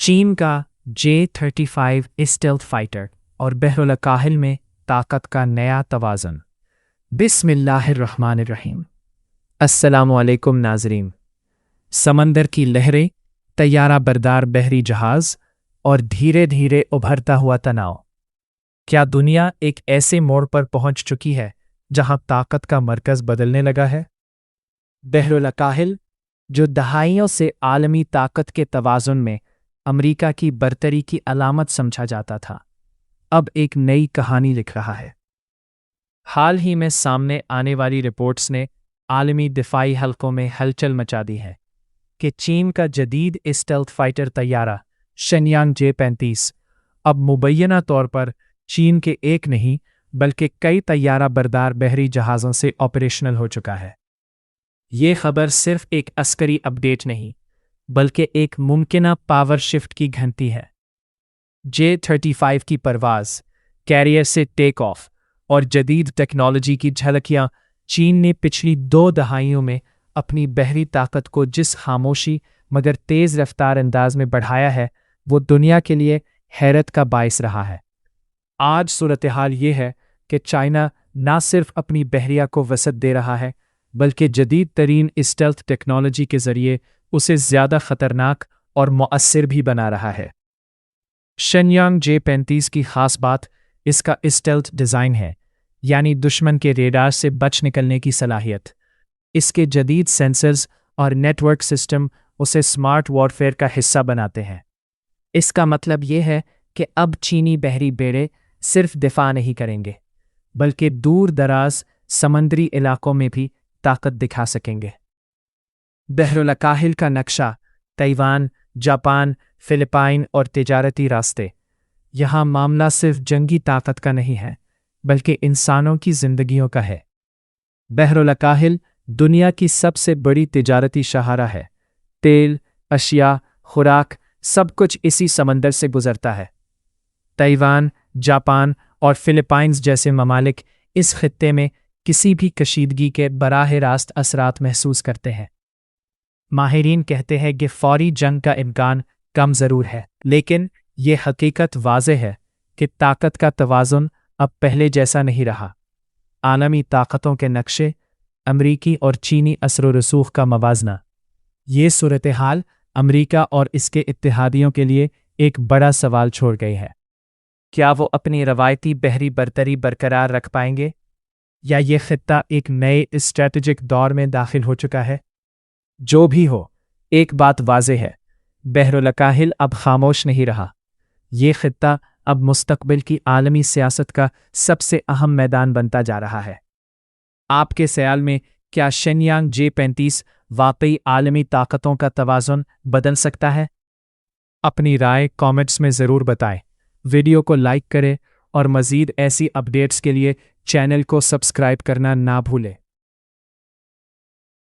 چین کا J-35 stealth fighter اور بحرالکاہل میں طاقت کا نیا توازن۔ بسم اللہ الرحمن الرحیم۔ السلام علیکم ناظرین۔ سمندر کی لہریں، طیارہ بردار بحری جہاز اور دھیرے دھیرے ابھرتا ہوا تناؤ۔ کیا دنیا ایک ایسے موڑ پر پہنچ چکی ہے جہاں طاقت کا مرکز بدلنے لگا ہے؟ بحرالکاہل، جو دہائیوں سے عالمی طاقت کے توازن میں امریکہ کی برتری کی علامت سمجھا جاتا تھا، اب ایک نئی کہانی لکھ رہا ہے۔ حال ہی میں سامنے آنے والی رپورٹس نے عالمی دفاعی حلقوں میں ہلچل مچا دی ہے کہ چین کا جدید اسٹیلتھ فائٹر طیارہ شنیانگ J-35 اب مبینہ طور پر چین کے ایک نہیں بلکہ کئی طیارہ بردار بحری جہازوں سے آپریشنل ہو چکا ہے۔ یہ خبر صرف ایک عسکری اپڈیٹ نہیں بلکہ ایک ممکنہ پاور شفٹ کی گھنٹی ہے۔ J-35 کی پرواز، کیریئر سے ٹیک آف اور جدید ٹیکنالوجی کی جھلکیاں چین نے پچھلی 2 دہائیوں میں اپنی بحری طاقت کو جس خاموشی مگر تیز رفتار انداز میں بڑھایا ہے وہ دنیا کے لیے حیرت کا باعث رہا ہے۔ آج صورتحال یہ ہے کہ چائنا نہ صرف اپنی بحریہ کو وسعت دے رہا ہے بلکہ جدید ترین اسٹیلتھ ٹیکنالوجی کے ذریعے اسے زیادہ خطرناک اور مؤثر بھی بنا رہا ہے۔ شنیانگ J-35 کی خاص بات اس کا اسٹیلتھ ڈیزائن ہے، یعنی دشمن کے ریڈار سے بچ نکلنے کی صلاحیت۔ اس کے جدید سینسرز اور نیٹ ورک سسٹم اسے سمارٹ وارفیئر کا حصہ بناتے ہیں۔ اس کا مطلب یہ ہے کہ اب چینی بحری بیڑے صرف دفاع نہیں کریں گے بلکہ دور دراز سمندری علاقوں میں بھی طاقت دکھا سکیں گے۔ بحرالکاہل کا نقشہ، تائیوان، جاپان، فلپائن اور تجارتی راستے۔ یہاں معاملہ صرف جنگی طاقت کا نہیں ہے بلکہ انسانوں کی زندگیوں کا ہے۔ بحرالکاہل دنیا کی سب سے بڑی تجارتی شاہراہ ہے۔ تیل، اشیاء، خوراک، سب کچھ اسی سمندر سے گزرتا ہے۔ تائیوان، جاپان اور فلپائنز جیسے ممالک اس خطے میں کسی بھی کشیدگی کے براہ راست اثرات محسوس کرتے ہیں۔ ماہرین کہتے ہیں کہ فوری جنگ کا امکان کم ضرور ہے، لیکن یہ حقیقت واضح ہے کہ طاقت کا توازن اب پہلے جیسا نہیں رہا۔ عالمی طاقتوں کے نقشے، امریکی اور چینی اثر و رسوخ کا موازنہ۔ یہ صورتحال امریکہ اور اس کے اتحادیوں کے لیے ایک بڑا سوال چھوڑ گئی ہے۔ کیا وہ اپنی روایتی بحری برتری برقرار رکھ پائیں گے یا یہ خطہ ایک نئے اسٹریٹجک دور میں داخل ہو چکا ہے؟ جو بھی ہو، ایک بات واضح ہے، بحرالکاہل اب خاموش نہیں رہا۔ یہ خطہ اب مستقبل کی عالمی سیاست کا سب سے اہم میدان بنتا جا رہا ہے۔ آپ کے خیال میں کیا شنیانگ J-35 واقعی عالمی طاقتوں کا توازن بدل سکتا ہے؟ اپنی رائے کامنٹس میں ضرور بتائیں۔ ویڈیو کو لائک کریں اور مزید ایسی اپڈیٹس کے لیے چینل کو سبسکرائب کرنا نہ بھولیں۔